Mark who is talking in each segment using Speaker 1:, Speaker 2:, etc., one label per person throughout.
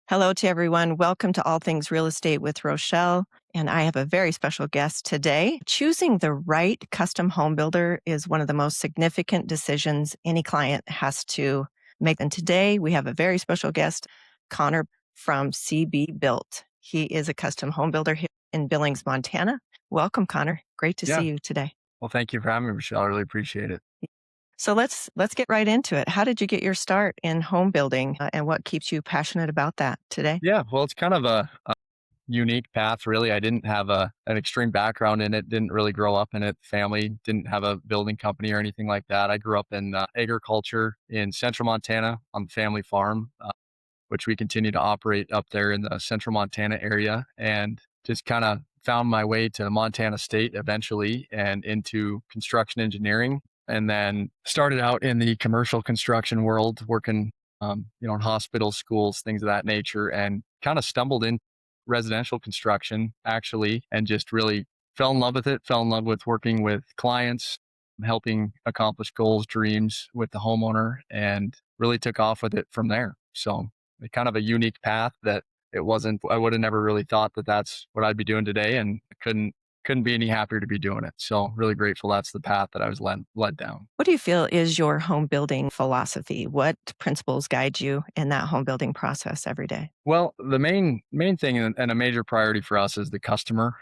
Speaker 1: Hello to everyone. Welcome to All Things Real Estate with Rochelle. And I have a very special guest today. Choosing the right custom home builder is one of the most significant decisions any client has to make. And today we have a very special guest, Conner from CB Built. He is a custom home builder here in Billings, Montana. Welcome, Conner. Great to
Speaker 2: Yeah.
Speaker 1: see you today.
Speaker 2: Well, thank you for having me, Rochelle. I really appreciate it.
Speaker 1: So let's get right into it. How did you get your start in home building, and what keeps you passionate about that today?
Speaker 2: Yeah. Well, it's kind of a unique path, really. I didn't have an extreme background in it, didn't really grow up in it. Family didn't have a building company or anything like that. I grew up in agriculture in central Montana on the family farm, which we continue to operate up there in the central Montana area, and just kind of found my way to Montana State eventually and into construction engineering. And then started out in the commercial construction world, working, in hospitals, schools, things of that nature, and kind of stumbled in residential construction actually, and just really fell in love with it, fell in love with working with clients, helping accomplish goals, dreams with the homeowner, and really took off with it from there. So kind of a unique path that I would have never really thought that that's what I'd be doing today, and couldn't be any happier to be doing it. So really grateful that's the path that I was led down.
Speaker 1: What do you feel is your home building philosophy? What principles guide you in that home building process every day?
Speaker 2: Well, the main thing and a major priority for us is the customer.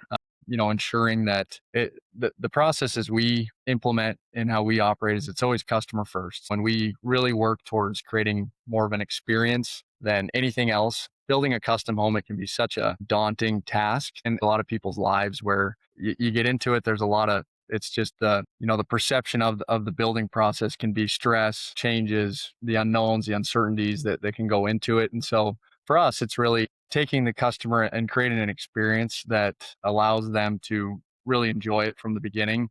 Speaker 2: Ensuring that the processes we implement and how we operate is it's always customer first. When we really work towards creating more of an experience than anything else, building a custom home, it can be such a daunting task in a lot of people's lives where you get into it. There's a lot of it's just the perception of the building process can be stress, changes, the unknowns, the uncertainties that can go into it. And so for us, it's really taking the customer and creating an experience that allows them to really enjoy it from the beginning.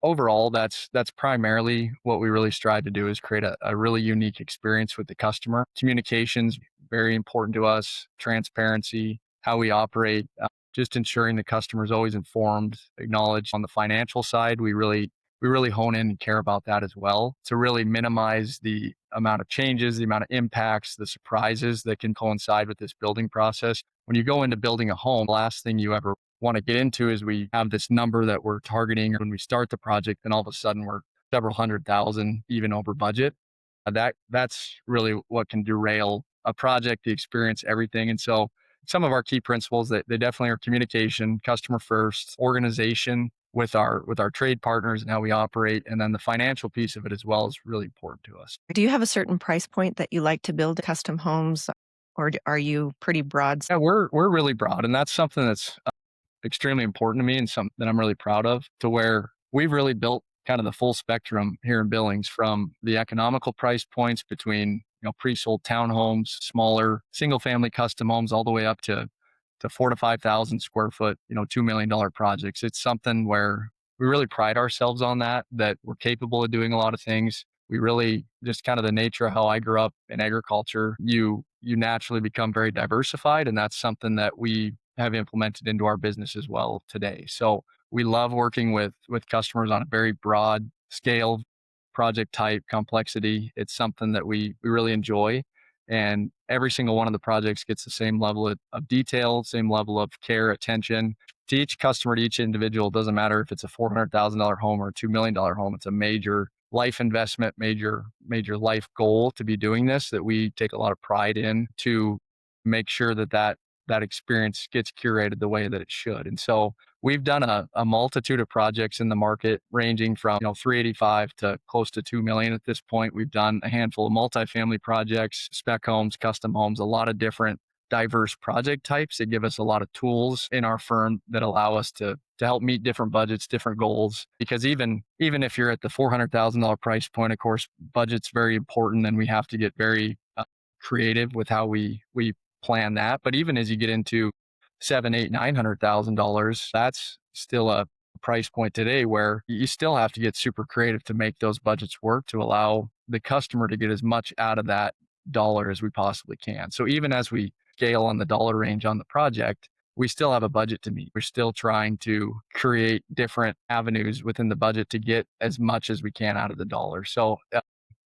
Speaker 2: Overall, that's primarily what we really strive to do is create a really unique experience with the customer. Communications, very important to us, transparency, how we operate, just ensuring the customer is always informed, acknowledged. On the financial side, we really hone in and care about that as well to really minimize the amount of changes, the amount of impacts, the surprises that can coincide with this building process. When you go into building a home, the last thing you ever want to get into is we have this number that we're targeting when we start the project, and all of a sudden we're several hundred thousand even over budget. That's really what can derail a project, the experience, everything. And so some of our key principles that they definitely are communication, customer first, organization with our trade partners and how we operate, and then the financial piece of it as well is really important to us.
Speaker 1: Do you have a certain price point that you like to build custom homes, or are you pretty broad?
Speaker 2: Yeah, we're really broad, and that's something that's extremely important to me and something that I'm really proud of, to where we've really built kind of the full spectrum here in Billings, from the economical price points between pre-sold townhomes, smaller single family custom homes, all the way up to 4 to 5,000 square foot, $2 million projects. It's something where we really pride ourselves on that we're capable of doing a lot of things. We really, just kind of the nature of how I grew up in agriculture, you naturally become very diversified. And that's something that we have implemented into our business as well today. So we love working with customers on a very broad scale, project type, complexity. It's something that we really enjoy. And every single one of the projects gets the same level of detail, same level of care, attention to each customer, to each individual. It doesn't matter if it's a $400,000 home or a $2 million home. It's a major life investment, major life goal to be doing this, that we take a lot of pride in, to make sure that experience gets curated the way that it should. And so we've done a multitude of projects in the market, ranging from 385 to close to 2 million at this point. We've done a handful of multifamily projects, spec homes, custom homes, a lot of different diverse project types that give us a lot of tools in our firm that allow us to help meet different budgets, different goals. Because even if you're at the $400,000 price point, of course, budget's very important, and we have to get very creative with how we plan that. But even as you get into $700,000, $800,000, that's still a price point today where you still have to get super creative to make those budgets work, to allow the customer to get as much out of that dollar as we possibly can. So even as we scale on the dollar range on the project, we still have a budget to meet. We're still trying to create different avenues within the budget to get as much as we can out of the dollar. So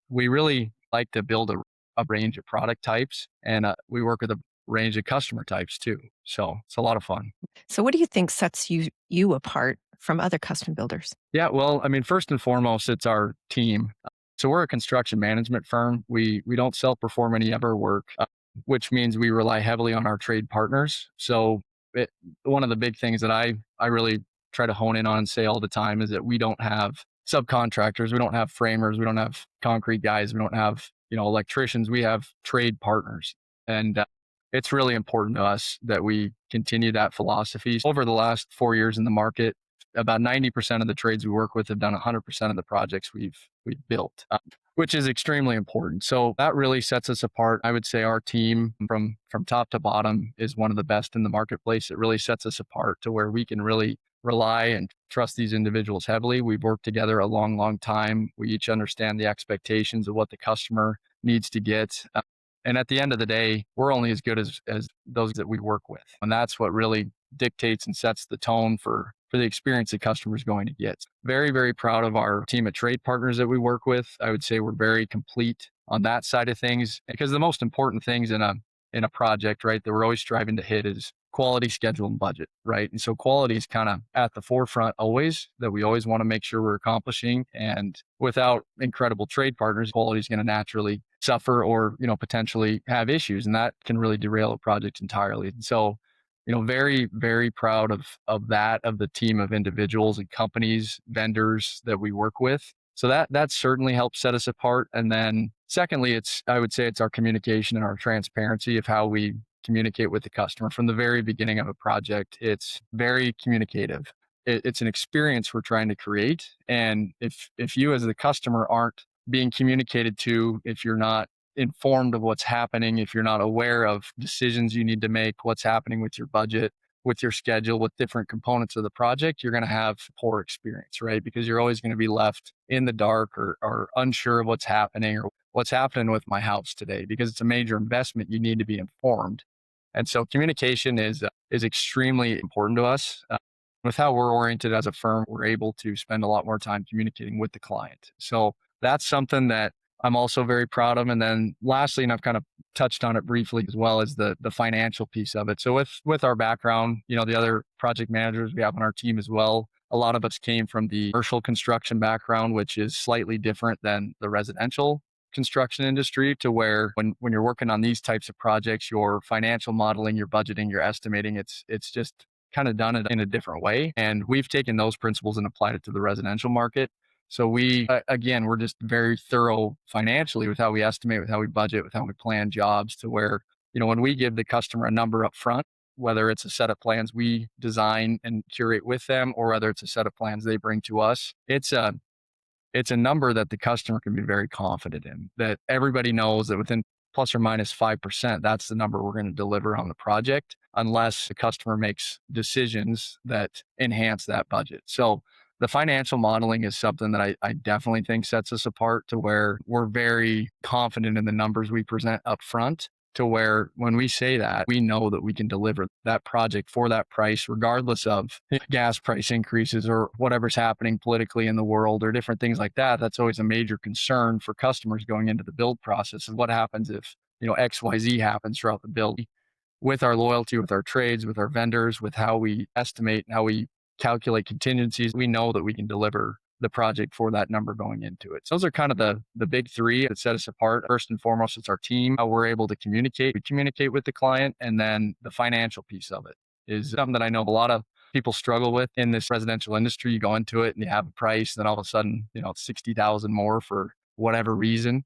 Speaker 2: we really like to build a range of product types, and we work with a range of customer types too. So it's a lot of fun.
Speaker 1: So what do you think sets you apart from other custom builders?
Speaker 2: Yeah, well, I mean, first and foremost, it's our team. So we're a construction management firm. We don't self-perform any of our work, which means we rely heavily on our trade partners. So one of the big things that I really try to hone in on and say all the time is that we don't have subcontractors, we don't have framers, we don't have concrete guys, we don't have electricians. We have trade partners, and it's really important to us that we continue that philosophy. Over the last 4 years in the market, about 90% of the trades we work with have done 100% of the projects we've built, which is extremely important. So that really sets us apart. I would say our team from top to bottom is one of the best in the marketplace. It really sets us apart to where we can really rely and trust these individuals heavily. We've worked together a long, long time. We each understand the expectations of what the customer needs to get. And at the end of the day, we're only as good as those that we work with. And that's what really dictates and sets the tone for the experience the customer is going to get. Very, very proud of our team of trade partners that we work with. I would say we're very complete on that side of things, because the most important things in a project, right, that we're always striving to hit is quality, schedule, and budget, right? And so quality is kind of at the forefront always, that we always want to make sure we're accomplishing. And without incredible trade partners, quality is going to naturally suffer or, potentially have issues. And that can really derail a project entirely. And so, very, very proud of the team of individuals and companies, vendors that we work with. So that certainly helps set us apart. And then secondly, I would say it's our communication and our transparency of how we communicate with the customer from the very beginning of a project. It's very communicative. It's an experience we're trying to create. And if you as the customer aren't being communicated to, if you're not informed of what's happening, if you're not aware of decisions you need to make, what's happening with your budget, with your schedule, with different components of the project, you're going to have poor experience, right? Because you're always going to be left in the dark or unsure of what's happening or what's happening with my house today, because it's a major investment. You need to be informed. And so communication is extremely important to us. With how we're oriented as a firm, we're able to spend a lot more time communicating with the client. So that's something that I'm also very proud of. And then lastly, and I've kind of touched on it briefly as well, as the financial piece of it. So with our background, the other project managers we have on our team as well, a lot of us came from the commercial construction background, which is slightly different than the residential construction industry, to where when you're working on these types of projects, your financial modeling, your budgeting, your estimating, it's just kind of done it in a different way. And we've taken those principles and applied it to the residential market. So again, we're just very thorough financially with how we estimate, with how we budget, with how we plan jobs, to where, when we give the customer a number up front, whether it's a set of plans we design and curate with them, or whether it's a set of plans they bring to us, it's a number that the customer can be very confident in, that everybody knows that within plus or minus 5%, that's the number we're going to deliver on the project, unless the customer makes decisions that enhance that budget. So the financial modeling is something that I definitely think sets us apart, to where we're very confident in the numbers we present up front, to where when we say that, we know that we can deliver that project for that price, regardless of gas price increases or whatever's happening politically in the world or different things like that. That's always a major concern for customers going into the build process. And what happens if, XYZ happens throughout the build? With our loyalty, with our trades, with our vendors, with how we estimate and how we calculate contingencies, we know that we can deliver the project for that number going into it. So those are kind of the big three that set us apart. First and foremost, it's our team, how we're able to communicate. We communicate with the client, and then the financial piece of it is something that I know a lot of people struggle with in this residential industry. You go into it and you have a price, then all of a sudden, it's 60,000 more for whatever reason.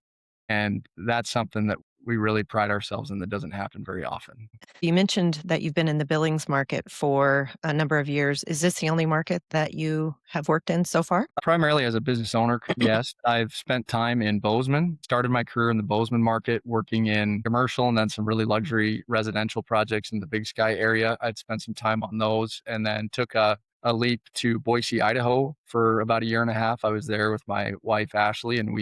Speaker 2: And that's something that we really pride ourselves in, that doesn't happen very often.
Speaker 1: You mentioned that you've been in the Billings market for a number of years. Is this the only market that you have worked in so far?
Speaker 2: Primarily as a business owner, yes. I've spent time in Bozeman, started my career in the Bozeman market, working in commercial and then some really luxury residential projects in the Big Sky area. I'd spent some time on those, and then took a leap to Boise, Idaho for about a year and a half. I was there with my wife, Ashley, and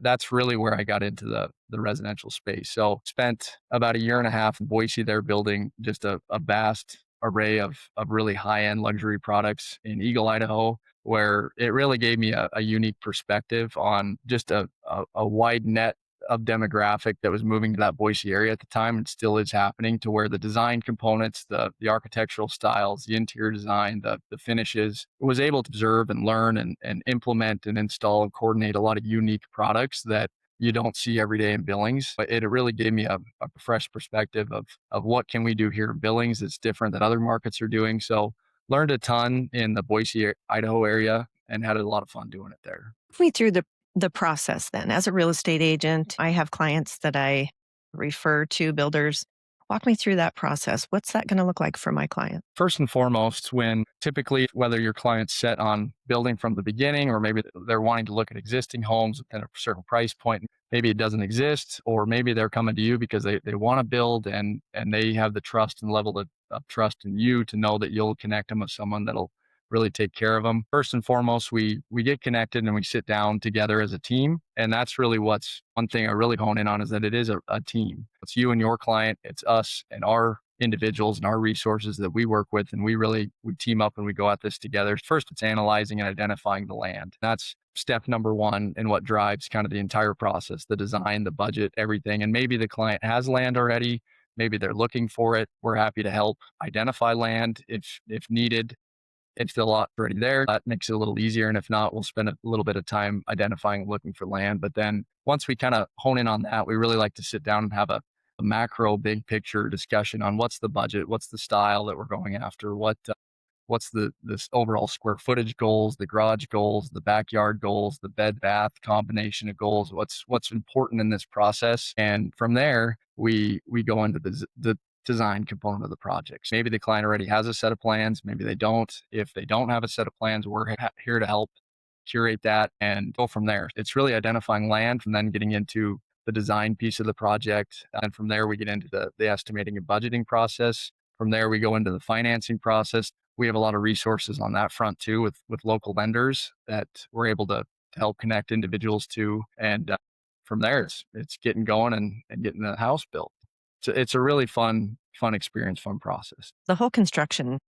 Speaker 2: that's really where I got into the residential space. So spent about a year and a half in Boise there, building just a vast array of really high-end luxury products in Eagle, Idaho, where it really gave me a unique perspective on just a wide net of demographic that was moving to that Boise area at the time, and still is happening, to where the design components, the architectural styles, the interior design, the finishes, was able to observe and learn and implement and install and coordinate a lot of unique products that you don't see every day in Billings. But it really gave me a fresh perspective of what can we do here in Billings that's different that other markets are doing. So learned a ton in the Boise, Idaho area, and had a lot of fun doing it there.
Speaker 1: Walk me through the process then. As a real estate agent, I have clients that I refer to builders. Walk me through that process. What's that going to look like for my client?
Speaker 2: First and foremost, when typically whether your client's set on building from the beginning, or maybe they're wanting to look at existing homes within a certain price point, maybe it doesn't exist, or maybe they're coming to you because they want to build and they have the trust and level of trust in you to know that you'll connect them with someone that'll really take care of them. First and foremost, we get connected and we sit down together as a team. And that's really what's one thing I really hone in on, is that it is a team. It's you and your client, it's us and our individuals and our resources that we work with. And we team up and we go at this together. First, it's analyzing and identifying the land. That's step number one, and what drives kind of the entire process, the design, the budget, everything. And maybe the client has land already. Maybe they're looking for it. We're happy to help identify land if needed. If the lot's already there, that makes it a little easier. And if not, we'll spend a little bit of time identifying, looking for land. But then once we kind of hone in on that, we really like to sit down and have a macro big picture discussion on what's the budget, what's the style that we're going after, what's this overall square footage goals, the garage goals, the backyard goals, the bed bath combination of goals, what's important in this process. And from there, we go into the design component of the project. Maybe the client already has a set of plans, maybe they don't. If they don't have a set of plans, we're here to help curate that and go from there. It's really identifying land, and then getting into the design piece of the project. And from there, we get into the estimating and budgeting process. From there, we go into the financing process. We have a lot of resources on that front too, with local lenders that we're able to help connect individuals to. And from there, it's getting going and getting the house built. It's a really fun experience, fun process.
Speaker 1: The whole construction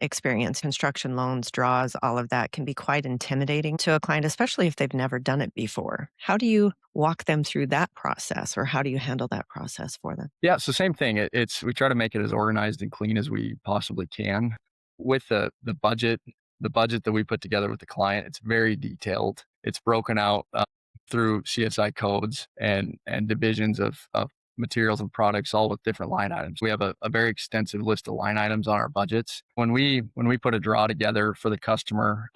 Speaker 1: experience, construction loans, draws, all of that can be quite intimidating to a client, especially if they've never done it before. How do you walk them through that process, or how do you handle that process for them?
Speaker 2: Yeah, so same thing. We try to make it as organized and clean as we possibly can. With the budget that we put together with the client, it's very detailed. It's broken out through CSI codes and divisions of materials and products, all with different line items. We have a very extensive list of line items on our budgets. When we put a draw together for the customer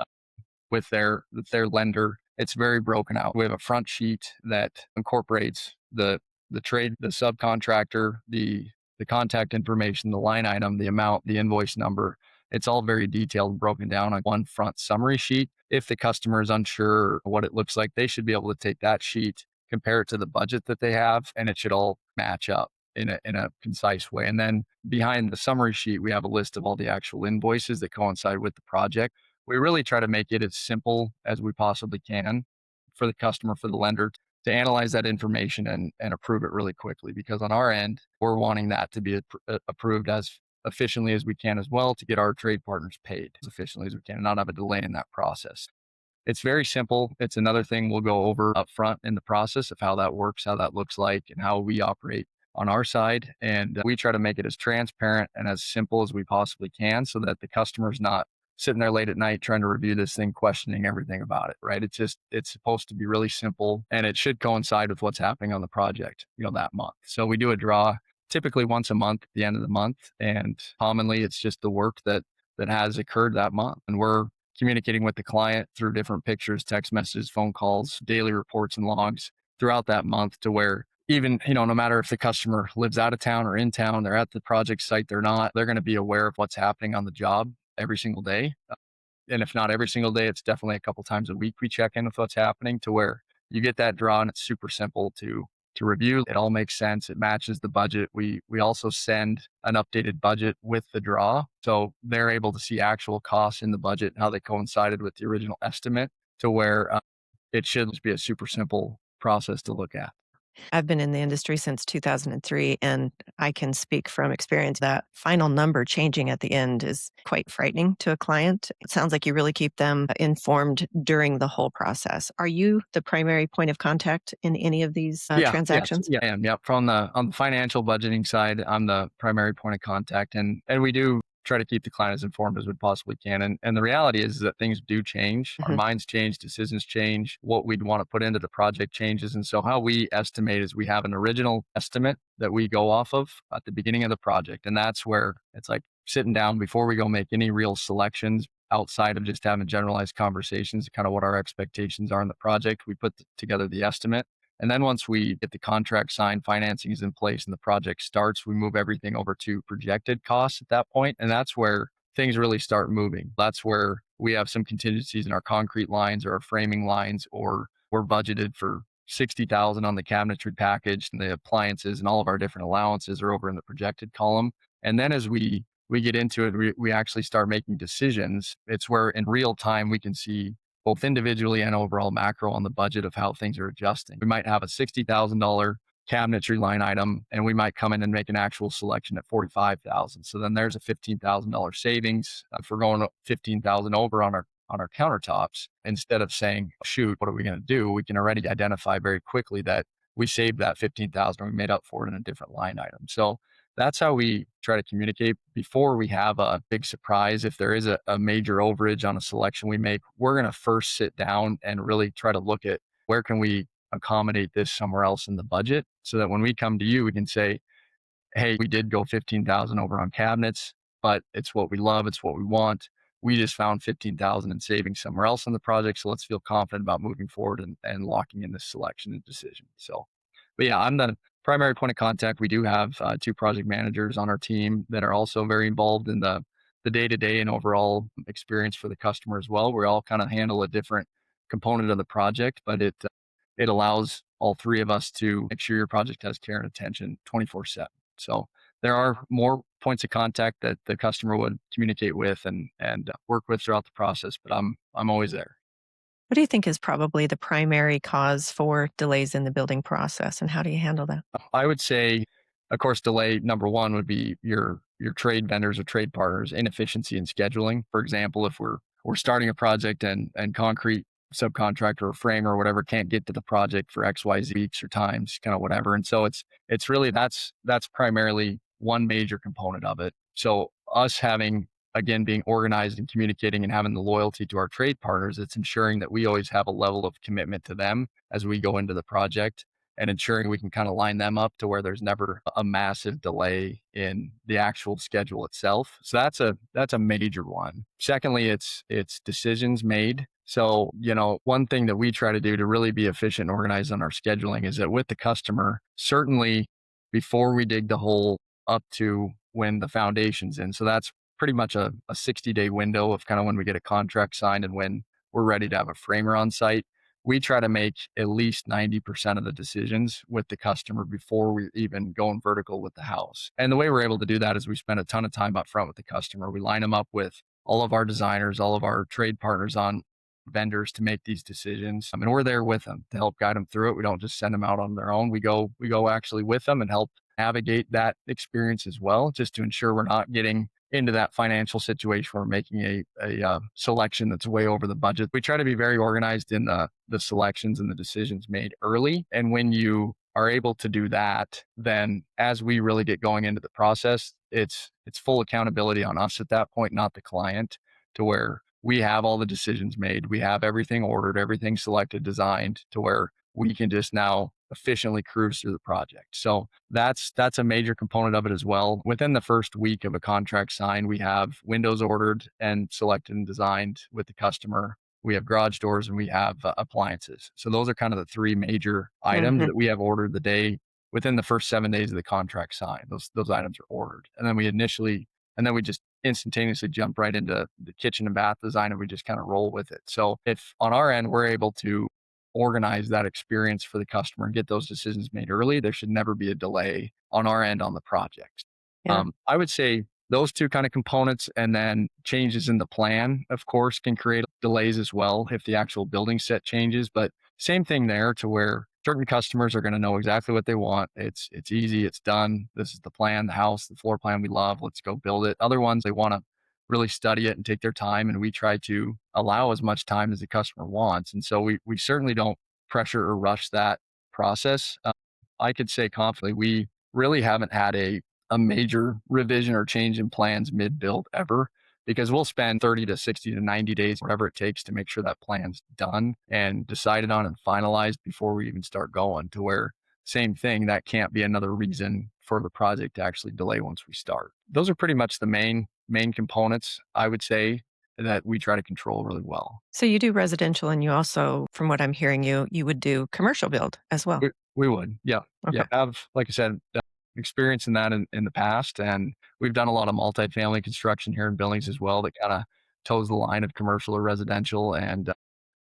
Speaker 2: with their lender, it's very broken out. We have a front sheet that incorporates the trade, the subcontractor, the contact information, the line item, the amount, the invoice number. It's all very detailed and broken down on one front summary sheet. If the customer is unsure what it looks like, they should be able to take that sheet, compare it to the budget that they have, and it should all match up in a concise way. And then behind the summary sheet, we have a list of all the actual invoices that coincide with the project. We really try to make it as simple as we possibly can for the customer, for the lender, to analyze that information and approve it really quickly. Because on our end, we're wanting that to be approved as efficiently as we can as well, to get our trade partners paid as efficiently as we can and not have a delay in that process. It's very simple. It's another thing we'll go over up front in the process of how that works, how that looks like, and how we operate on our side. And we try to make it as transparent and as simple as we possibly can, so that the customer's not sitting there late at night trying to review this thing, questioning everything about it, right? It's supposed to be really simple, and it should coincide with what's happening on the project, that month. So we do a draw typically once a month at the end of the month. And commonly it's just the work that has occurred that month. And we're communicating with the client through different pictures, text messages, phone calls, daily reports and logs throughout that month, to where even, no matter if the customer lives out of town or in town, they're at the project site, they're not, they're going to be aware of what's happening on the job every single day. And if not every single day, it's definitely a couple times a week we check in with what's happening, to where you get that draw and it's super simple to review. It all makes sense. It matches the budget. We also send an updated budget with the draw, so they're able to see actual costs in the budget and how they coincided with the original estimate, to where it should be a super simple process to look at.
Speaker 1: I've been in the industry since 2003, and I can speak from experience that final number changing at the end is quite frightening to a client. It sounds like you really keep them informed during the whole process. Are you the primary point of contact in any of these
Speaker 2: Yeah, yes,
Speaker 1: transactions?
Speaker 2: yeah, I am. Yep. From the on the financial budgeting side, I'm the primary point of contact, and we do try to keep the client as informed as we possibly can. And the reality is that things do change. Our
Speaker 1: Mhm.
Speaker 2: minds change, decisions change, what we'd want to put into the project changes. And so how we estimate is we have an original estimate that we go off of at the beginning of the project. And that's where it's like sitting down before we go make any real selections outside of just having generalized conversations, kind of what our expectations are in the project. We put together the estimate, and then once we get the contract signed, financing is in place, and the project starts, we move everything over to projected costs at that point. And that's where things really start moving. That's where we have some contingencies in our concrete lines or our framing lines, or we're budgeted for 60,000 on the cabinetry package, and the appliances and all of our different allowances are over in the projected column. And then as we get into it, we actually start making decisions. It's where in real time we can see both individually and overall macro on the budget of how things are adjusting. We might have a $60,000 cabinetry line item, and we might come in and make an actual selection at 45,000. So then there's a $15,000 savings. If we're going 15,000 over on our countertops, instead of saying, shoot, what are we going to do? We can already identify very quickly that we saved that 15,000 or we made up for it in a different line item. So that's how we try to communicate before we have a big surprise. If there is a major overage on a selection we make, we're going to first sit down and really try to look at where can we accommodate this somewhere else in the budget, so that when we come to you, we can say, hey, we did go 15,000 over on cabinets, but it's what we love. It's what we want. We just found 15,000 in savings somewhere else in the project. So let's feel confident about moving forward and locking in this selection and decision. So, but yeah, I'm the primary point of contact. We do have two project managers on our team that are also very involved in the day-to-day and overall experience for the customer as well. We all kind of handle a different component of the project, but it allows all three of us to make sure your project has care and attention 24/7. So there are more points of contact that the customer would communicate with and work with throughout the process, but I'm always there.
Speaker 1: What do you think is probably the primary cause for delays in the building process, and how do you handle that?
Speaker 2: I would say, of course, delay number one would be your trade vendors or trade partners, inefficiency in scheduling. For example, if we're starting a project and concrete subcontractor or framer or whatever can't get to the project for XYZ weeks or times, kind of whatever. And so it's really that's primarily one major component of it. So us having, again, being organized and communicating and having the loyalty to our trade partners, it's ensuring that we always have a level of commitment to them as we go into the project, and ensuring we can kind of line them up to where there's never a massive delay in the actual schedule itself. So that's a major one. Secondly, it's decisions made. So, one thing that we try to do to really be efficient and organized on our scheduling is that with the customer, certainly before we dig the hole up to when the foundation's in. So that's pretty much a 60-day window of kind of when we get a contract signed and when we're ready to have a framer on site. We try to make at least 90% of the decisions with the customer before we even going vertical with the house. And the way we're able to do that is we spend a ton of time up front with the customer. We line them up with all of our designers, all of our trade partners on vendors to make these decisions. I mean, we're there with them to help guide them through it. We don't just send them out on their own. We go actually with them and help navigate that experience as well, just to ensure we're not getting into that financial situation where we're making a selection that's way over the budget. We try to be very organized in the selections and the decisions made early. And when you are able to do that, then as we really get going into the process, it's full accountability on us at that point, not the client, to where we have all the decisions made. We have everything ordered, everything selected, designed to where we can just now efficiently cruise through the project. So that's a major component of it as well. Within the first week of a contract sign, we have windows ordered and selected and designed with the customer. We have garage doors and we have appliances. So those are kind of the three major items
Speaker 1: Mhm.
Speaker 2: that we have ordered the day within the first 7 days of the contract sign. Those items are ordered, and then we just instantaneously jump right into the kitchen and bath design, and we just kind of roll with it. So if on our end we're able to organize that experience for the customer and get those decisions made early, there should never be a delay on our end on the project.
Speaker 1: Yeah.
Speaker 2: I would say those two kind of components, and then changes in the plan, of course, can create delays as well if the actual building set changes. But same thing there, to where certain customers are going to know exactly what they want. It's easy, it's done. This is the plan, the house, the floor plan we love. Let's go build it. Other ones they want to really study it and take their time, and we try to allow as much time as the customer wants. And so we certainly don't pressure or rush that process. I could say confidently we really haven't had a major revision or change in plans mid build ever, because we'll spend 30 to 60 to 90 days, whatever it takes to make sure that plan's done and decided on and finalized before we even start going, to where same thing, that can't be another reason for the project to actually delay once we start. Those are pretty much the main components, I would say, that we try to control really well.
Speaker 1: So you do residential and you also, from what I'm hearing you would do commercial build as well.
Speaker 2: We would, yeah, yeah.
Speaker 1: Okay.
Speaker 2: Have, like I said, experience in that in the past, and we've done a lot of multifamily construction here in Billings as well. That kind of toes the line of commercial or residential, and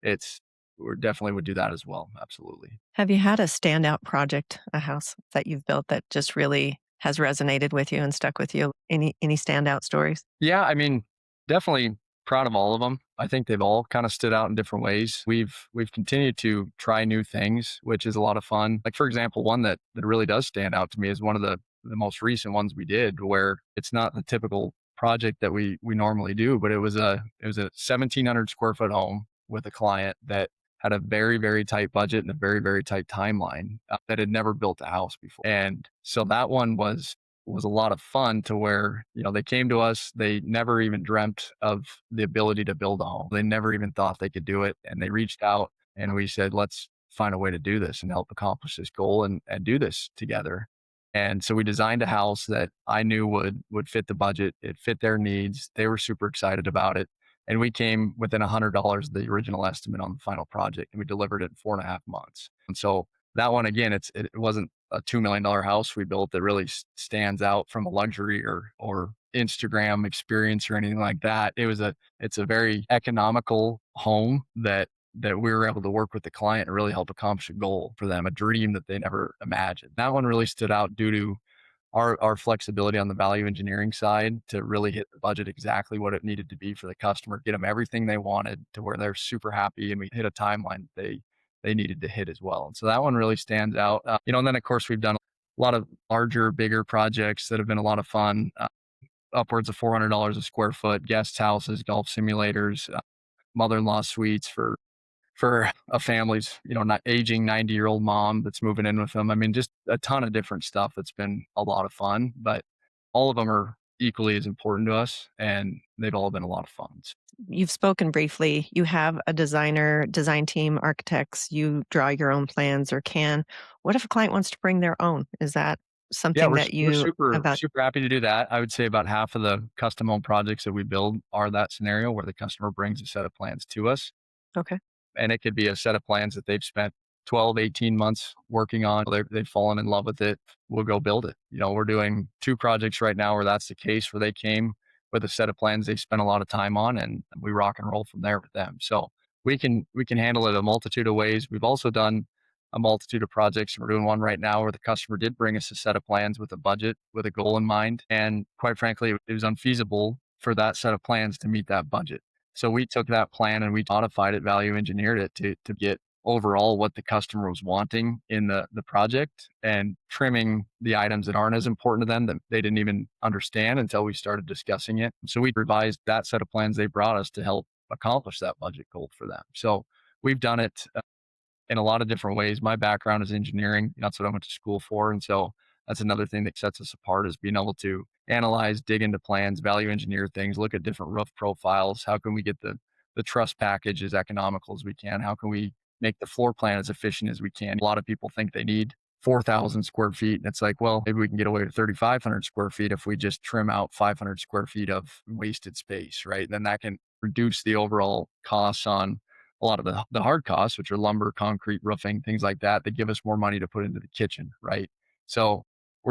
Speaker 2: it's we definitely would do that as well. Absolutely.
Speaker 1: Have you had a standout project, a house that you've built that just really has resonated with you and stuck with you? Any standout stories?
Speaker 2: Yeah, I mean, definitely proud of all of them. I think they've all kind of stood out in different ways. We've continued to try new things, which is a lot of fun. Like for example, one that really does stand out to me is one of the most recent ones we did, where it's not the typical project that we normally do, but it was a 1,700 square foot home with a client that had a very tight budget and a very tight timeline, that had never built a house before. And so that one was a lot of fun, to where, they came to us, they never even dreamt of the ability to build a home. They never even thought they could do it. And they reached out and we said, let's find a way to do this and help accomplish this goal and do this together. And so we designed a house that I knew would fit the budget. It fit their needs. They were super excited about it. And we came within $100 of the original estimate on the final project, and we delivered it in 4.5 months. And so that one, again, it wasn't a $2 million house we built that really stands out from a luxury or Instagram experience or anything like that. It's a very economical home that we were able to work with the client and really help accomplish a goal for them, a dream that they never imagined. That one really stood out due to our flexibility on the value engineering side to really hit the budget exactly what it needed to be for the customer, get them everything they wanted to where they're super happy, and we hit a timeline they needed to hit as well. And so that one really stands out. And then of course we've done a lot of larger, bigger projects that have been a lot of fun, upwards of $400 a square foot, guest houses, golf simulators, mother-in-law suites for a family's, not aging 90-year-old mom that's moving in with them. I mean, just a ton of different stuff that's been a lot of fun, but all of them are equally as important to us, and they've all been a lot of fun.
Speaker 1: You've spoken briefly. You have a design team, architects, you draw your own plans or can. What if a client wants to bring their own? Is that
Speaker 2: Yeah,
Speaker 1: something
Speaker 2: we're
Speaker 1: that
Speaker 2: we're
Speaker 1: you
Speaker 2: super
Speaker 1: about?
Speaker 2: super happy to do that. I would say about half of the custom home projects that we build are that scenario where the customer brings a set of plans to us.
Speaker 1: Okay.
Speaker 2: And it could be a set of plans that they've spent 12, 18 months working on. They've fallen in love with it. We'll go build it. We're doing 2 projects right now where that's the case, where they came with a set of plans they spent a lot of time on, and we rock and roll from there with them. So we can handle it a multitude of ways. We've also done a multitude of projects. We're doing one right now where the customer did bring us a set of plans with a budget, with a goal in mind. And quite frankly, it was unfeasible for that set of plans to meet that budget. So we took that plan and we modified it, value engineered it to get overall what the customer was wanting in the project, and trimming the items that aren't as important to them that they didn't even understand until we started discussing it. So we revised that set of plans they brought us to help accomplish that budget goal for them. So we've done it in a lot of different ways. My background is engineering. That's what I went to school for. And so that's another thing that sets us apart, is being able to analyze, dig into plans, value engineer things, look at different roof profiles. How can we get the truss package as economical as we can? How can we make the floor plan as efficient as we can? A lot of people think they need 4,000 square feet. And it's like, well, maybe we can get away with 3,500 square feet if we just trim out 500 square feet of wasted space, right? Then that can reduce the overall costs on a lot of the hard costs, which are lumber, concrete, roofing, things like that, that give us more money to put into the kitchen, right? So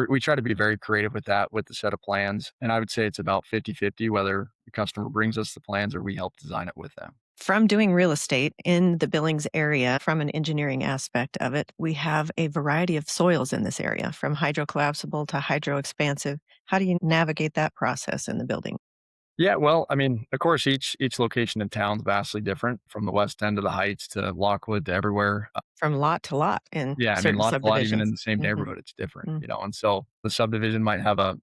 Speaker 2: we try to be very creative with that, with the set of plans. And I would say it's about 50-50, whether the customer brings us the plans or we help design it with them.
Speaker 1: From doing real estate in the Billings area, from an engineering aspect of it, we have a variety of soils in this area, from hydrocollapsible to hydroexpansive. How do you navigate that process in the building?
Speaker 2: Yeah, well, I mean, of course, each location in town's vastly different, from the west end of the Heights to Lockwood to everywhere.
Speaker 1: From lot to lot in
Speaker 2: Yeah, I mean,
Speaker 1: certain
Speaker 2: lot to lot, even in
Speaker 1: subdivisions.
Speaker 2: the same
Speaker 1: Mhm,
Speaker 2: neighborhood, it's different,
Speaker 1: mm,
Speaker 2: and so the subdivision might have a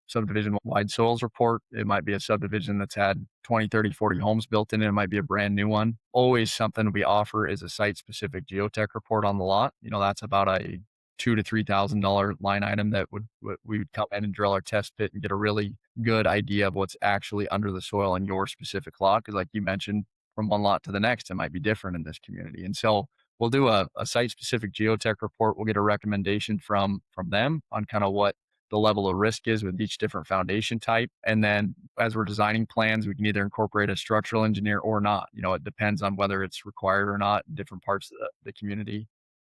Speaker 2: subdivision-wide soils report. It might be a subdivision that's had 20, 30, 40 homes built in it. It might be a brand new one. Always something we offer is a site-specific geotech report on the lot. That's about a two to $3,000 line item that we would come in and drill our test pit and get a really good idea of what's actually under the soil in your specific lot. Because, like you mentioned, from one lot to the next, it might be different in this community. And so we'll do a site-specific geotech report. We'll get a recommendation from them on kind of what the level of risk is with each different foundation type. And then as we're designing plans, we can either incorporate a structural engineer or not. It depends on whether it's required or not in different parts of the community.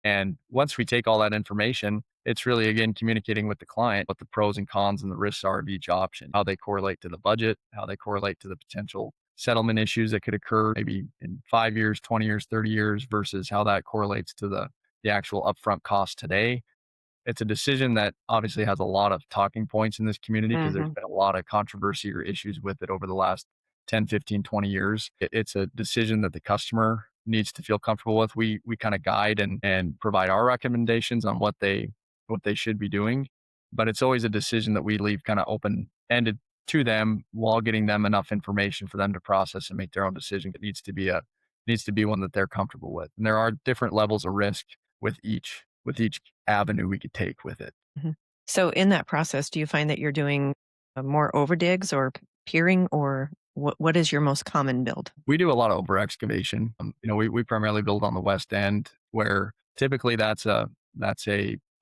Speaker 2: And once we take all that information, it's really, again, communicating with the client what the pros and cons and the risks are of each option, how they correlate to the budget, how they correlate to the potential settlement issues that could occur maybe in 5 years, 20 years, 30 years, versus how that correlates to the actual upfront cost today. It's a decision that obviously has a lot of talking points in this community because there's
Speaker 1: mhm,
Speaker 2: been a lot of controversy or issues with it over the last 10, 15, 20 years. It's a decision that the customer needs to feel comfortable with. We kind of guide and provide our recommendations on what they should be doing, but it's always a decision that we leave kind of open ended to them while getting them enough information for them to process and make their own decision. It needs to be one that they're comfortable with. And there are different levels of risk with each avenue we could take with it.
Speaker 1: mhm. So in that process, do you find that you're doing, more overdigs or peering, or what is your most common build?
Speaker 2: We do a lot of over excavation. We primarily build on the west end, where typically that's a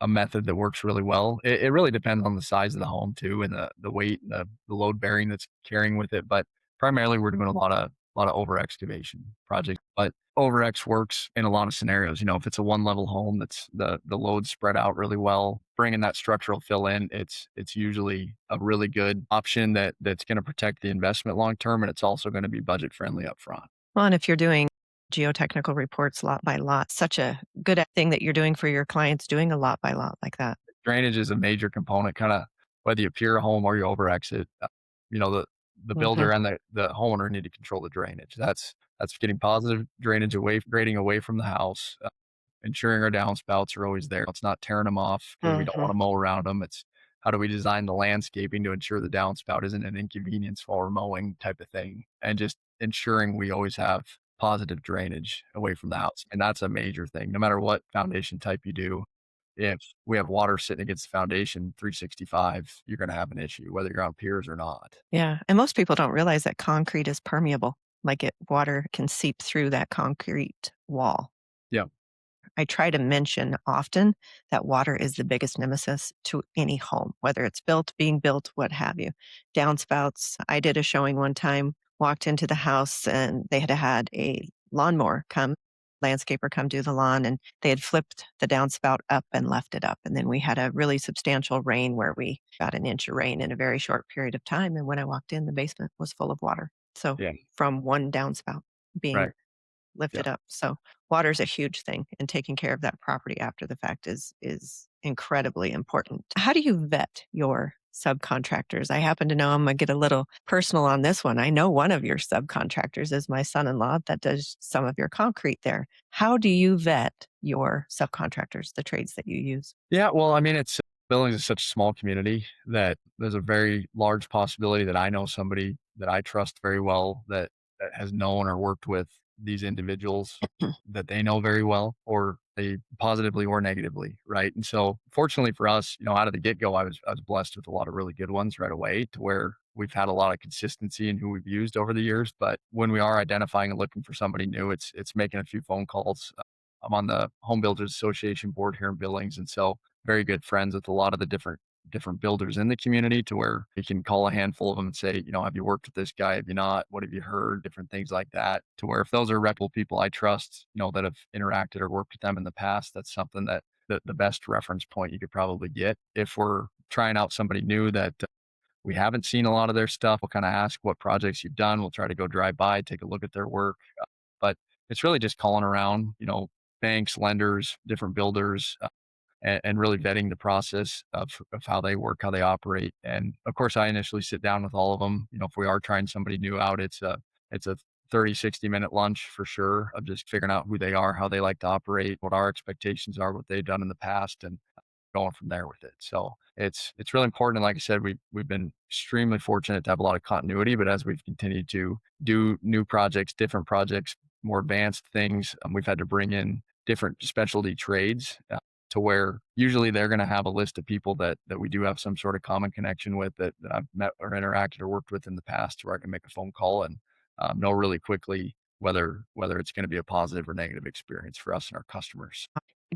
Speaker 2: method that works really well. It really depends on the size of the home too, and the weight, and the load bearing that's carrying with it. But primarily, we're doing a lot of over excavation projects. But over X works in a lot of scenarios. If it's a one level home that's the load spread out really well, bringing that structural fill in, it's usually a really good option that's going to protect the investment long term, and it's also going to be budget friendly up front.
Speaker 1: Well, and if you're doing geotechnical reports lot by lot, such a good thing that you're doing for your clients, doing a lot by lot like that.
Speaker 2: Drainage is a major component, kind of whether you peer a home or you over exit. The
Speaker 1: Mhm,
Speaker 2: builder and the homeowner need to control the drainage. That's getting positive drainage away, grading away from the house, ensuring our downspouts are always there. It's not tearing them off because we don't
Speaker 1: mhm.
Speaker 2: want to mow around them. It's how do we design the landscaping to ensure the downspout isn't an inconvenience while we're mowing, type of thing, and just ensuring we always have positive drainage away from the house. And that's a major thing. No matter what foundation type you do, if we have water sitting against the foundation 365, you're going to have an issue, whether you're on piers or not.
Speaker 1: Yeah, and most people don't realize that concrete is permeable, like water can seep through that concrete wall.
Speaker 2: Yeah.
Speaker 1: I try to mention often that water is the biggest nemesis to any home, whether it's built, being built, what have you. Downspouts, I did a showing one time, walked into the house and they had had a lawnmower come, landscaper come do the lawn, and they had flipped the downspout up and left it up. And then we had a really substantial rain where we got an inch of rain in a very short period of time. And when I walked in, the basement was full of water. So
Speaker 2: Yeah.
Speaker 1: from one downspout being
Speaker 2: Right.
Speaker 1: lift
Speaker 2: Yeah.
Speaker 1: it up. So water's a huge thing, and taking care of that property after the fact is incredibly important. How do you vet your subcontractors? I happen to know I'm gonna get a little personal on this one. I know one of your subcontractors is my son-in-law that does some of your concrete there. How do you vet your subcontractors, the trades that you use?
Speaker 2: Yeah, well, I mean, Billings is such a small community that there's a very large possibility that I know somebody that I trust very well that has known or worked with these individuals that they know very well, or they positively or negatively, right? And so, fortunately for us, out of the get go, I was blessed with a lot of really good ones right away, to where we've had a lot of consistency in who we've used over the years. But when we are identifying and looking for somebody new, it's making a few phone calls. I'm on the Home Builders Association board here in Billings, and so very good friends with a lot of the different builders in the community, to where you can call a handful of them and say, have you worked with this guy? Have you not? What have you heard? Different things like that. To where if those are reputable people I trust, that have interacted or worked with them in the past, that's something that the best reference point you could probably get. If we're trying out somebody new that we haven't seen a lot of their stuff, we'll kind of ask what projects you've done. We'll try to go drive by, take a look at their work. But it's really just calling around, banks, lenders, different builders, and really vetting the process of how they work, how they operate. And of course, I initially sit down with all of them. If we are trying somebody new out, it's a 30, 60-minute lunch for sure of just figuring out who they are, how they like to operate, what our expectations are, what they've done in the past, and going from there with it. So it's really important. And like I said, we've been extremely fortunate to have a lot of continuity. But as we've continued to do new projects, different projects, more advanced things, we've had to bring in different specialty trades to where usually they're going to have a list of people that we do have some sort of common connection with that I've met or interacted or worked with in the past, where I can make a phone call and know really quickly whether it's going to be a positive or negative experience for us and our customers.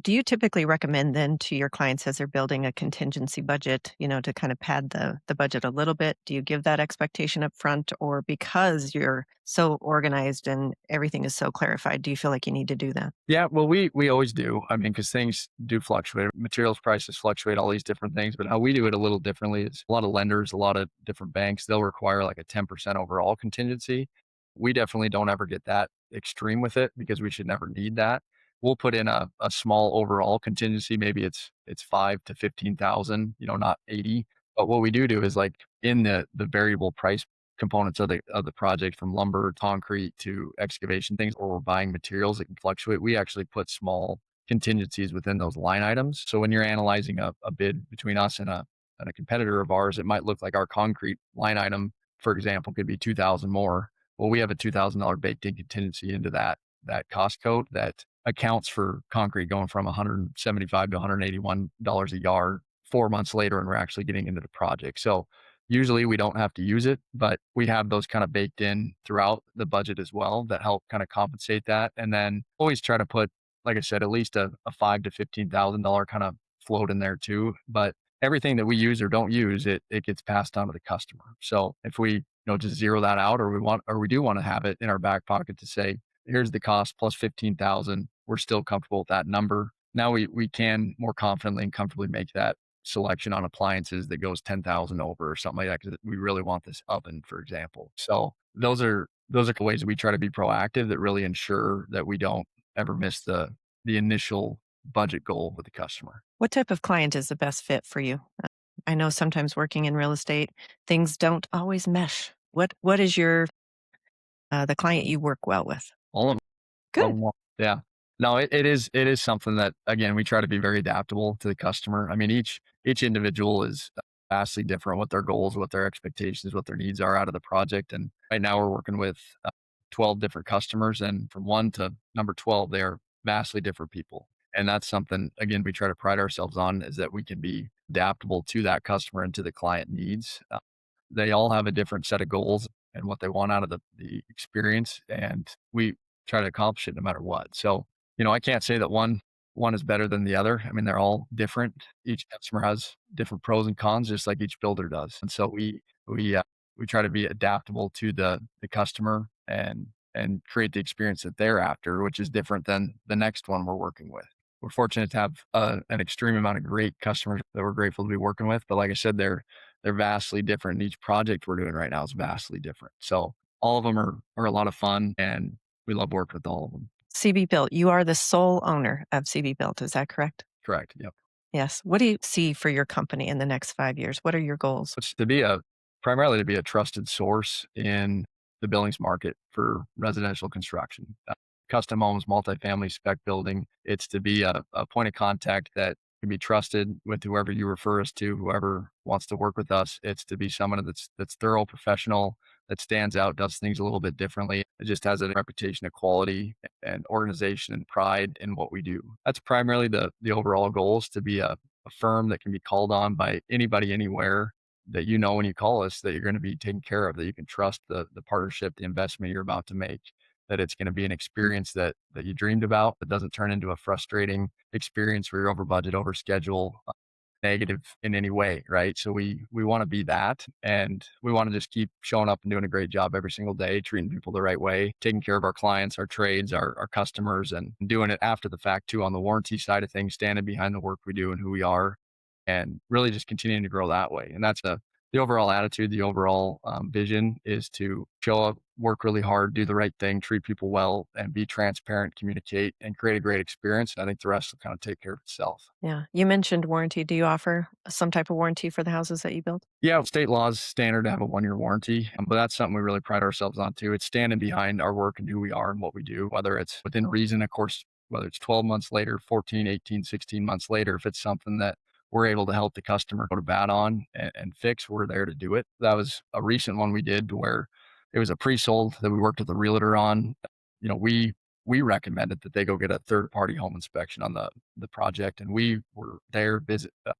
Speaker 1: Do you typically recommend then to your clients as they're building a contingency budget, to kind of pad the budget a little bit? Do you give that expectation up front, or because you're so organized and everything is so clarified, do you feel like you need to do that?
Speaker 2: Yeah, well, we always do. I mean, because things do fluctuate. Materials prices fluctuate, all these different things. But how we do it a little differently is a lot of lenders, a lot of different banks, they'll require like a 10% overall contingency. We definitely don't ever get that extreme with it because we should never need that. We'll put in a small overall contingency. Maybe it's 5 to 15,000, not 80. But what we do is like in the variable price components of the project, from lumber, concrete to excavation things, or we're buying materials that can fluctuate, we actually put small contingencies within those line items. So when you're analyzing a bid between us and a competitor of ours, it might look like our concrete line item, for example, could be 2,000 more. Well, we have a $2,000 baked in contingency into that cost code that accounts for concrete going from 175 to $181 a yard 4 months later, and we're actually getting into the project. So usually we don't have to use it, but we have those kind of baked in throughout the budget as well that help kind of compensate that. And then always try to put, like I said, at least a $5 to 15,000 kind of float in there too. But everything that we use or don't use, it gets passed on to the customer. So if we just zero that out, or we do want to have it in our back pocket to say, here's the cost plus 15,000, we're still comfortable with that number. Now we can more confidently and comfortably make that selection on appliances that goes 10,000 over or something like that, because we really want this oven, for example. So those are the ways that we try to be proactive that really ensure that we don't ever miss the initial budget goal with the customer.
Speaker 1: What type of client is the best fit for you? I know sometimes working in real estate, things don't always mesh. What is your the client you work well with?
Speaker 2: All of
Speaker 1: Good.
Speaker 2: them. Yeah. No, it is something that, again, we try to be very adaptable to the customer. I mean, each individual is vastly different, what their goals, what their expectations, what their needs are out of the project. And right now we're working with 12 different customers, and from one to number 12, they are vastly different people. And that's something, again, we try to pride ourselves on, is that we can be adaptable to that customer and to the client needs. They all have a different set of goals and what they want out of the experience, and we try to accomplish it no matter what. So, I can't say that one is better than the other. I mean, they're all different. Each customer has different pros and cons, just like each builder does. And so we try to be adaptable to the customer and create the experience that they're after, which is different than the next one we're working with. We're fortunate to have an extreme amount of great customers that we're grateful to be working with. But like I said, they're vastly different. Each project we're doing right now is vastly different. So all of them are a lot of fun, and we love working with all of them.
Speaker 1: CB Built, you are the sole owner of CB Built, is that correct?
Speaker 2: Correct. Yep.
Speaker 1: Yes. What do you see for your company in the next 5 years? What are your goals?
Speaker 2: It's primarily to be a trusted source in the Billings market for residential construction, custom homes, multifamily spec building. It's to be a point of contact that can be trusted with whoever you refer us to, whoever wants to work with us. It's to be someone that's thorough, professional, that stands out, does things a little bit differently. It just has a reputation of quality and organization and pride in what we do. That's primarily the overall goal, is to be a firm that can be called on by anybody, anywhere, that when you call us that you're going to be taken care of, that you can trust the partnership, the investment you're about to make, that it's going to be an experience that you dreamed about, that doesn't turn into a frustrating experience where you're over budget, over schedule, negative in any way, right? So we want to be that, and we want to just keep showing up and doing a great job every single day, treating people the right way, taking care of our clients, our trades, our customers, and doing it after the fact too, on the warranty side of things, standing behind the work we do and who we are, and really just continuing to grow that way. And the overall attitude, the overall vision is to show up, work really hard, do the right thing, treat people well, and be transparent, communicate, and create a great experience. And I think the rest will kind of take care of itself.
Speaker 1: Yeah. You mentioned warranty. Do you offer some type of warranty for the houses that you build?
Speaker 2: Yeah, state laws standard to have a 1 year warranty, but that's something we really pride ourselves on too. It's standing behind our work and who we are and what we do, whether it's within reason, of course, whether it's 12 months later, 14, 18, 16 months later, if it's something that we're able to help the customer go to bat on and fix, we're there to do it. That was a recent one we did where it was a pre-sold that we worked with the realtor on. You know, we recommended that they go get a third party home inspection on the project, and we were there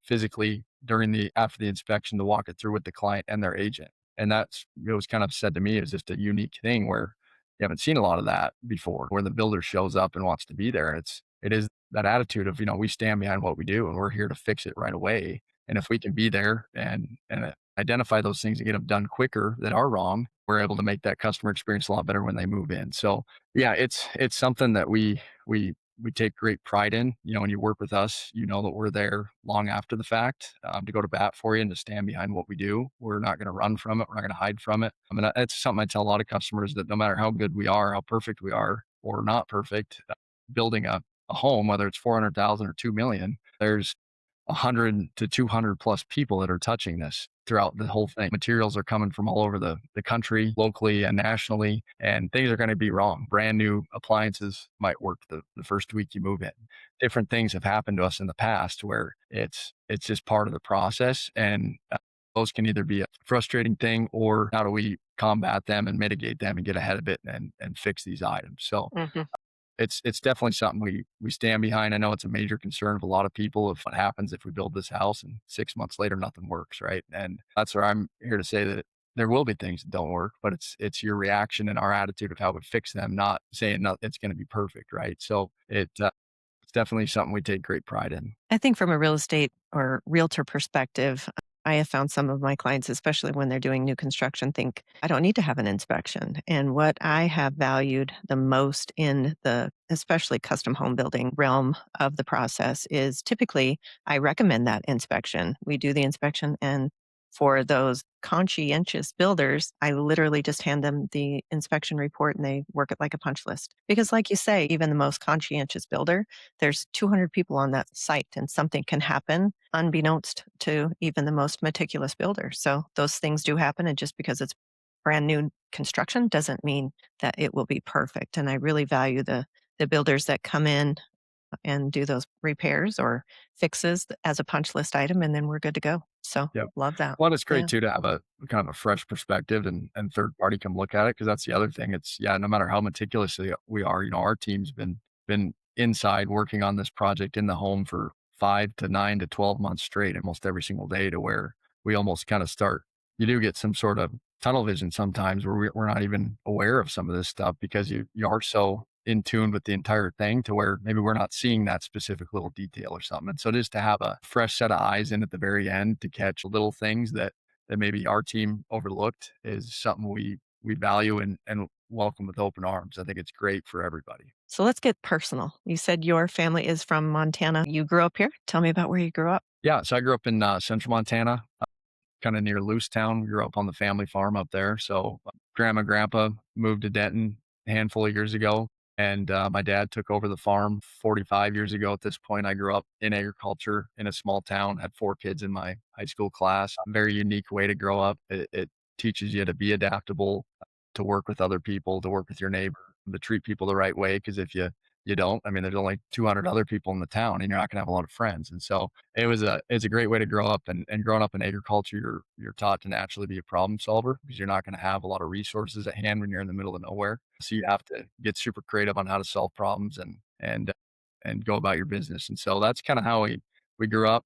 Speaker 2: physically during the after the inspection to walk it through with the client and their agent. And that's it was kind of said to me is just a unique thing where you haven't seen a lot of that before, where the builder shows up and wants to be there. It is that attitude of, we stand behind what we do and we're here to fix it right away. And if we can be there and identify those things and get them done quicker that are wrong, we're able to make that customer experience a lot better when they move in. So yeah, it's something that we take great pride in. When you work with us, you know that we're there long after the fact, to go to bat for you and to stand behind what we do. We're not going to run from it. We're not going to hide from it. I mean, it's something I tell a lot of customers that no matter how good we are, how perfect we are, or not perfect, building a home, whether it's 400,000 or 2 million, there's 100 to 200 plus people that are touching this throughout the whole thing. Materials are coming from all over the country, locally and nationally, and things are going to be wrong. Brand new appliances might work the first week you move in. Different things have happened to us in the past where it's just part of the process. And those can either be a frustrating thing or how do we combat them and mitigate them and get ahead of it and fix these items. So
Speaker 1: Hmm.
Speaker 2: it's definitely something we stand behind. I know it's a major concern of a lot of people of what happens if we build this house and 6 months later nothing works, right? And that's where I'm here to say that there will be things that don't work, but it's your reaction and our attitude of how we fix them, not saying no, it's going to be perfect, right? So it's definitely something we take great pride in.
Speaker 1: I think from a real estate or realtor perspective, I have found some of my clients, especially when they're doing new construction, think I don't need to have an inspection. And what I have valued the most in the especially custom home building realm of the process is typically I recommend that inspection. We do the inspection, and for those conscientious builders, I literally just hand them the inspection report and they work it like a punch list. Because, like you say, even the most conscientious builder, there's 200 people on that site and something can happen unbeknownst to even the most meticulous builder. So those things do happen. And just because it's brand new construction doesn't mean that it will be perfect. And I really value the builders that come in and do those repairs or fixes as a punch list item, and then we're good to go. So
Speaker 2: Yeah.
Speaker 1: love that.
Speaker 2: Well, it's great
Speaker 1: Yeah.
Speaker 2: too to have a kind of a fresh perspective and third party come look at it because that's the other thing. It's yeah, no matter how meticulous we are, our team's been inside working on this project in the home for 5 to 9 to 12 months straight, almost every single day, to where we almost kind of start. You do get some sort of tunnel vision sometimes where we're not even aware of some of this stuff because you are so in tune with the entire thing to where maybe we're not seeing that specific little detail or something. And so just to have a fresh set of eyes in at the very end to catch little things that maybe our team overlooked is something we value and welcome with open arms. I think it's great for everybody.
Speaker 1: So let's get personal. You said your family is from Montana. You grew up here. Tell me about where you grew up.
Speaker 2: Yeah, so I grew up in central Montana, kind of near Lewistown. We grew up on the family farm up there. So grandma, grandpa moved to Denton a handful of years ago. And my dad took over the farm 45 years ago. At this point, I grew up in agriculture in a small town, had 4 kids in my high school class. Very unique way to grow up. It teaches you to be adaptable, to work with other people, to work with your neighbor, to treat people the right way. Because if you don't, I mean, there's only 200 other people in the town, and you're not going to have a lot of friends. And so it's a great way to grow up. And growing up in agriculture, you're taught to naturally be a problem solver because you're not going to have a lot of resources at hand when you're in the middle of nowhere. So you have to get super creative on how to solve problems and go about your business. And so that's kind of how we grew up.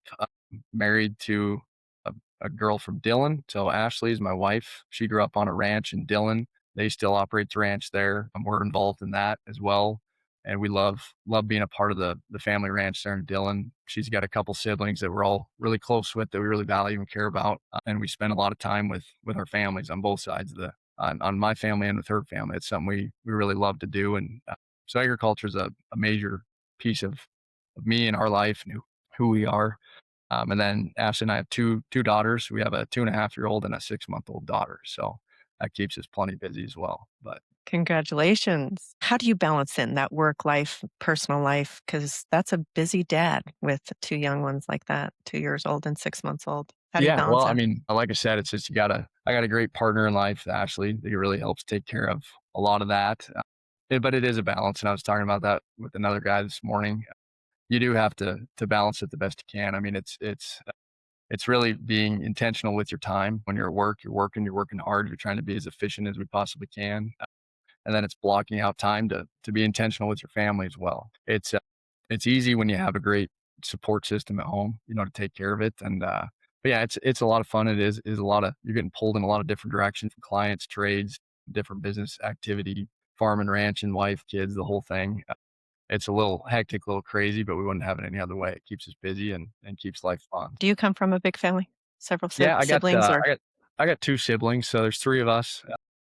Speaker 2: Married to a, a girl from Dillon. So Ashley is my wife. She grew up on a ranch in Dillon. They still operate the ranch there, and we're involved in that as well. And we love being a part of the family ranch there in Dillon. She's got a couple siblings that we're all really close with that we really value and care about, and we spend a lot of time with our families on both sides of the on my family and with her family. It's something we really love to do, and so agriculture is a major piece of me and our life and who we are. And then Ashley and I have two daughters. We have a 2.5-year-old and a 6-month-old daughter. So that keeps us plenty busy as well. But
Speaker 1: Congratulations. How do you balance in that work life, personal life? Because that's a busy dad with two young ones like that, 2 years old and 6 months old. How do you
Speaker 2: yeah, well,
Speaker 1: balance
Speaker 2: I
Speaker 1: that?
Speaker 2: mean, like I said, it's just I got a great partner in life, Ashley, that really helps take care of a lot of that. But it is a balance. And I was talking about that with another guy this morning. You do have to balance it the best you can. I mean, it's really being intentional with your time. When you're at work, you're working hard, you're trying to be as efficient as we possibly can. And then it's blocking out time to be intentional with your family as well. It's easy when you have a great support system at home, to take care of it. And but yeah, it's a lot of fun. It is a lot of you're getting pulled in a lot of different directions from clients, trades, different business activity, farm and ranch, and wife, kids, the whole thing. It's a little hectic, a little crazy, but we wouldn't have it any other way. It keeps us busy and keeps life fun.
Speaker 1: Do you come from a big family? Several
Speaker 2: Yeah,
Speaker 1: siblings or
Speaker 2: I got 2 siblings, so there's 3 of us.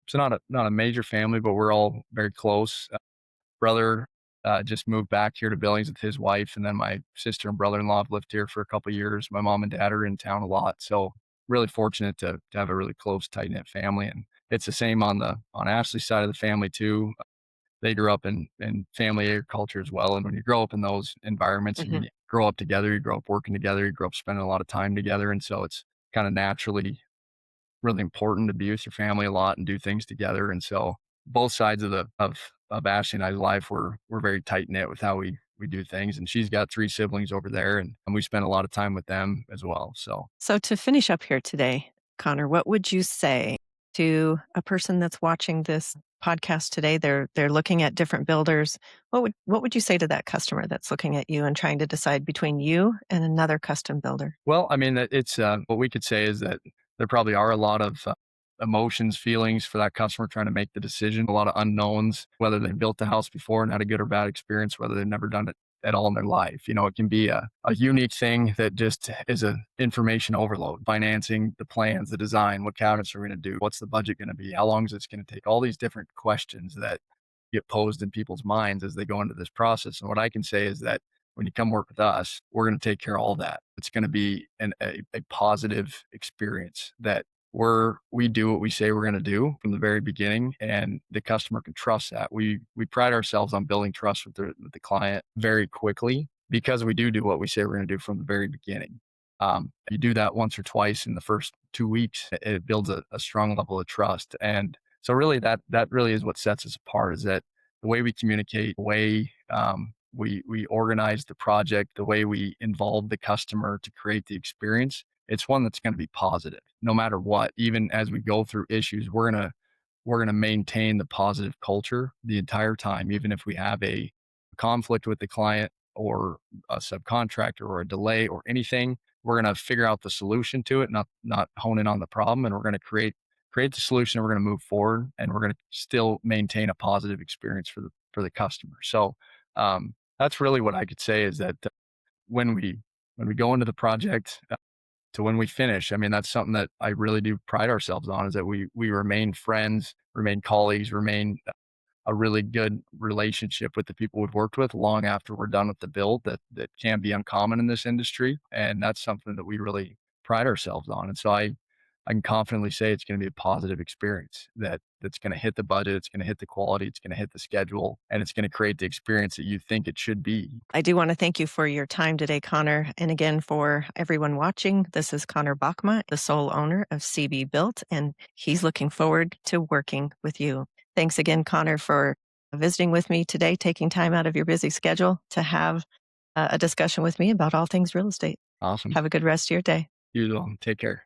Speaker 2: It's not a major family, but we're all very close. Brother, just moved back here to Billings with his wife, and then my sister and brother-in-law have lived here for a couple years. My mom and dad are in town a lot, so really fortunate to have a really close, tight-knit family, and it's the same on Ashley's side of the family too. They grew up in family agriculture as well, and when you grow up in those environments, I
Speaker 1: Mhm.
Speaker 2: mean, you grow up together, you grow up working together, you grow up spending a lot of time together, and so it's kinda naturally really important to be with your family a lot and do things together, and so both sides of Ashley and I's life, we're very tight-knit with how we do things, and she's got 3 siblings over there, and we spend a lot of time with them as well, so
Speaker 1: So to finish up here today, Connor, what would you say to a person that's watching this podcast today? They're looking at different builders. What would you say to that customer that's looking at you and trying to decide between you and another custom builder?
Speaker 2: well, I mean, what we could say is that there probably are a lot of, emotions, feelings for that customer trying to make the decision, a lot of unknowns, whether they built the house before and had a good or bad experience, whether they've never done it at all in their life. It can be a unique thing that just is a information overload, financing, the plans, the design, what cabinets are we gonna do, what's the budget gonna be, how long is this gonna take, all these different questions that get posed in people's minds as they go into this process. And what I can say is that when you come work with us, we're going to take care of all that. It's going to be a positive experience that we do what we say we're going to do from the very beginning, and the customer can trust that. We pride ourselves on building trust with the client very quickly because we do what we say we're going to do from the very beginning. You do that once or twice in the first 2 weeks, it builds a strong level of trust. And so really that really is what sets us apart, is that the way we communicate, the way we organize the project, the way we involve the customer to create the experience, it's one that's going to be positive no matter what. Even as we go through issues, we're gonna maintain the positive culture the entire time, even if we have a conflict with the client or a subcontractor or a delay or anything. We're gonna figure out the solution to it, not hone in on the problem, and we're gonna create the solution. And we're gonna move forward, and we're gonna still maintain a positive experience for the customer. So that's really what I could say, is that when we when we go into the project to when we finish, I mean, that's something that I really do pride ourselves on, is that we remain friends, remain colleagues, remain a really good relationship with the people we've worked with long after we're done with the build. That can be uncommon in this industry, and that's something that we really pride ourselves on. And so I can confidently say it's going to be a positive experience that's going to hit the budget, it's going to hit the quality, it's going to hit the schedule, and it's going to create the experience that you think it should be.
Speaker 1: I do want to thank you for your time today, Connor. And again, for everyone watching, this is Conner Bokma, the sole owner of CB Built, and he's looking forward to working with you. Thanks again, Connor, for visiting with me today, taking time out of your busy schedule to have a discussion with me about all things real estate.
Speaker 2: Awesome.
Speaker 1: Have a good rest of your day.
Speaker 2: You all take care.